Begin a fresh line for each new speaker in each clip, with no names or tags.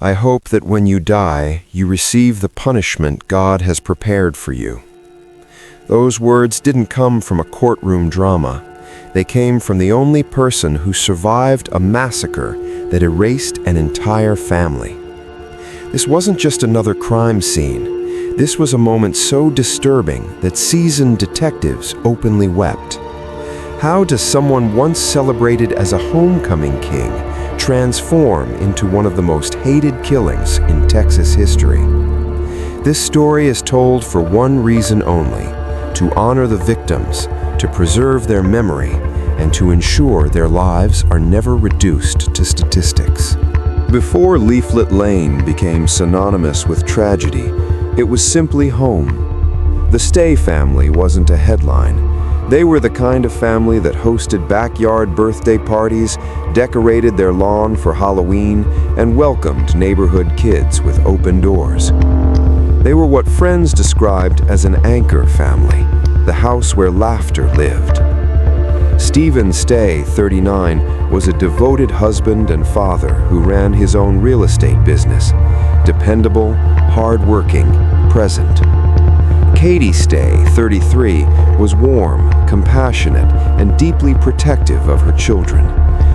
I hope that when you die, you receive the punishment God has prepared for you." Those words didn't come from a courtroom drama. They came from the only person who survived a massacre that erased an entire family. This wasn't just another crime scene. This was a moment so disturbing that seasoned detectives openly wept. How does someone once celebrated as a homecoming king transform into one of the most hated killings in Texas history? This story is told for one reason only: to honor the victims, to preserve their memory, and to ensure their lives are never reduced to statistics. Before Leaflet Lane became synonymous with tragedy, it was simply home. The Stay family wasn't a headline. They were the kind of family that hosted backyard birthday parties, decorated their lawn for Halloween, and welcomed neighborhood kids with open doors. They were what friends described as an anchor family, the house where laughter lived. Stephen Stay, 39, was a devoted husband and father who ran his own real estate business. Dependable, hard-working, present. Katie Stay, 33, was warm, compassionate, and deeply protective of her children.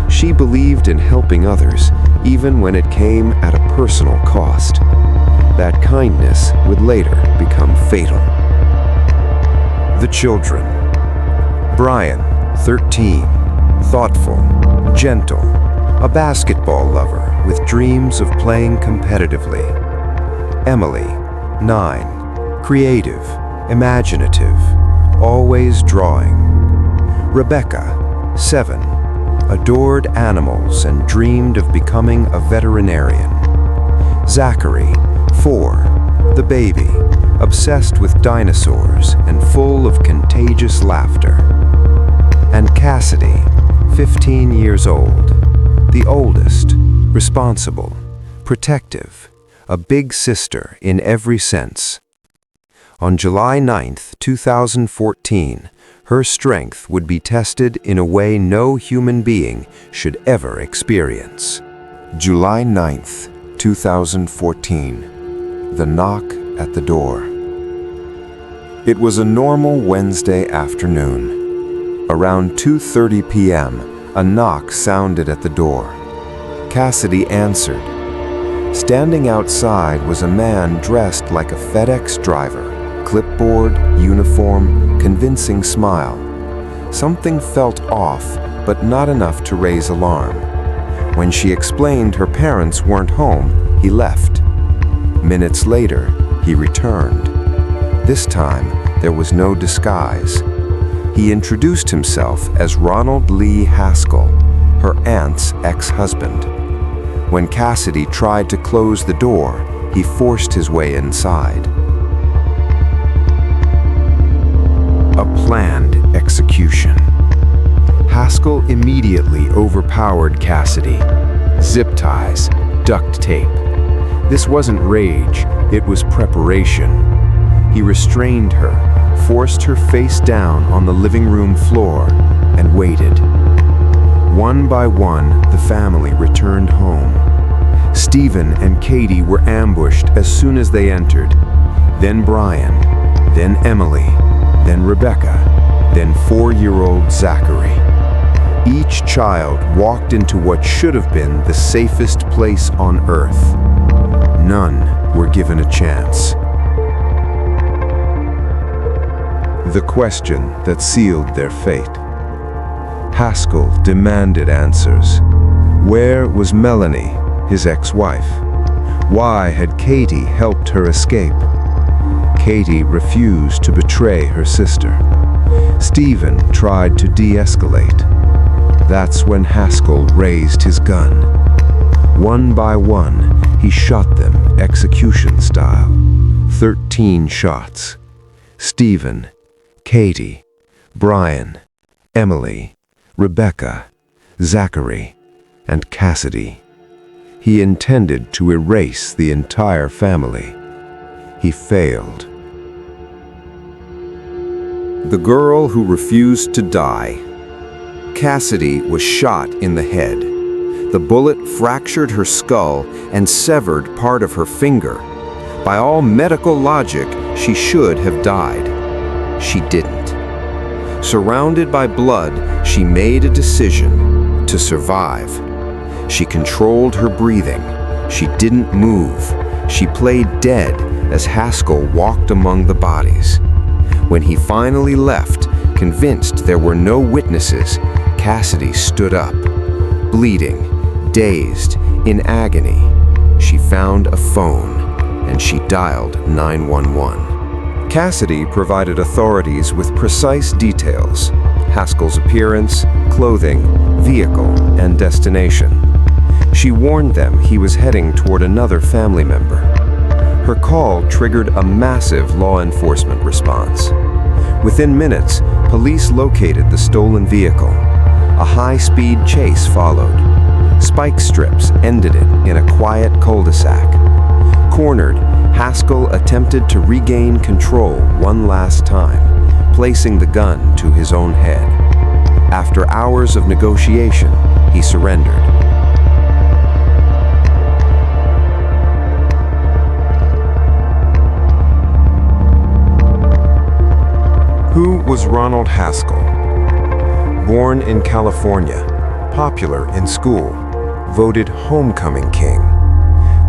She believed in helping others, even when it came at a personal cost. That kindness would later become fatal. The children. Brian, 13, thoughtful, gentle, a basketball lover with dreams of playing competitively. Emily, 9, creative, imaginative, always drawing. Rebecca, 7, adored animals and dreamed of becoming a veterinarian. Zachary, 4, the baby, obsessed with dinosaurs and full of contagious laughter. And Cassidy, 15 years old, the oldest, responsible, protective, a big sister in every sense. On July 9th, 2014, her strength would be tested in a way no human being should ever experience. July 9th, 2014. The knock at the door. It was a normal Wednesday afternoon. Around 2:30 p.m., a knock sounded at the door. Cassidy answered. Standing outside was a man dressed like a FedEx driver, clipboard, uniform, convincing smile. Something felt off, but not enough to raise alarm. When she explained her parents weren't home, he left. Minutes later, he returned. This time, there was no disguise. He introduced himself as Ronald Lee Haskell, her aunt's ex-husband. When Cassidy tried to close the door, he forced his way inside. A planned execution. Haskell immediately overpowered Cassidy. Zip ties, duct tape. This wasn't rage, it was preparation. He restrained her, forced her face down on the living room floor, and waited. One by one, the family returned home. Stephen and Katie were ambushed as soon as they entered. Then Brian, then Emily, then Rebecca, then 4-year-old Zachary. Each child walked into what should have been the safest place on earth. None were given a chance. The question that sealed their fate. Haskell demanded answers. Where was Melanie, his ex-wife? Why had Katie helped her escape? Katie refused to betray her sister. Stephen tried to de-escalate. That's when Haskell raised his gun. One by one, he shot them execution style. 13 shots. Stephen, Katie, Brian, Emily, Rebecca, Zachary, and Cassidy. He intended to erase the entire family. He failed. The girl who refused to die. Cassidy was shot in the head. The bullet fractured her skull and severed part of her finger. By all medical logic, she should have died. She didn't. Surrounded by blood, she made a decision to survive. She controlled her breathing. She didn't move. She played dead as Haskell walked among the bodies. When he finally left, convinced there were no witnesses, Cassidy stood up. Bleeding, dazed, in agony, she found a phone and she dialed 911. Cassidy provided authorities with precise details: Haskell's appearance, clothing, vehicle, and destination. She warned them he was heading toward another family member. Her call triggered a massive law enforcement response. Within minutes, police located the stolen vehicle. A high-speed chase followed. Spike strips ended it in a quiet cul-de-sac. Cornered, Haskell attempted to regain control one last time, placing the gun to his own head. After hours of negotiation, he surrendered. Who was Ronald Haskell? Born in California, popular in school, voted homecoming king.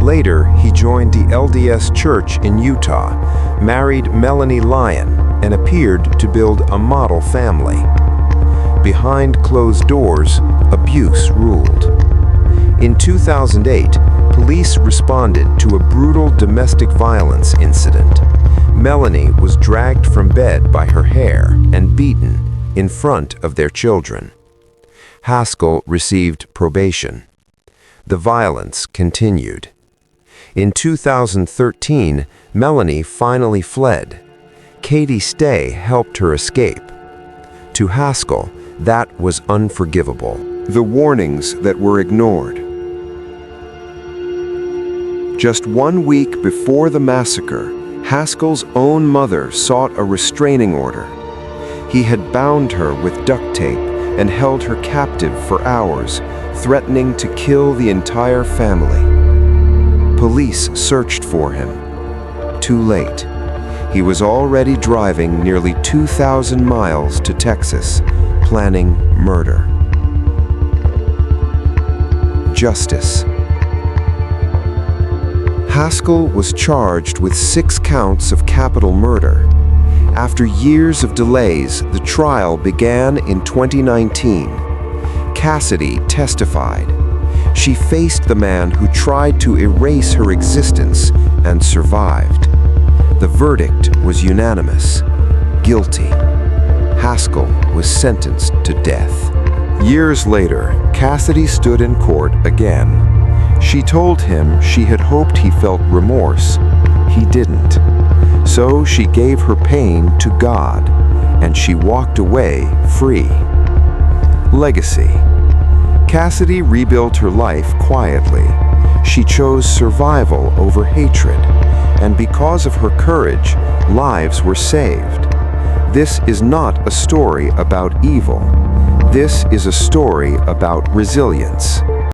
Later, he joined the LDS Church in Utah, married Melanie Lyon, and appeared to build a model family. Behind closed doors, abuse ruled. In 2008, police responded to a brutal domestic violence incident. Melanie was dragged from bed by her hair and beaten in front of their children. Haskell received probation. The violence continued. In 2013, Melanie finally fled. Katie Stay helped her escape. To Haskell, that was unforgivable. The warnings that were ignored. Just 1 week before the massacre, Haskell's own mother sought a restraining order. He had bound her with duct tape and held her captive for hours, threatening to kill the entire family. Police searched for him. Too late. He was already driving nearly 2,000 miles to Texas, planning murder. Justice. Haskell was charged with 6 counts of capital murder. After years of delays, the trial began in 2019. Cassidy testified. She faced the man who tried to erase her existence and survived. The verdict was unanimous: guilty. Haskell was sentenced to death. Years later, Cassidy stood in court again. She told him she had hoped he felt remorse. He didn't. So she gave her pain to God, and she walked away free. Legacy. Cassidy rebuilt her life quietly. She chose survival over hatred, and because of her courage, lives were saved. This is not a story about evil. This is a story about resilience.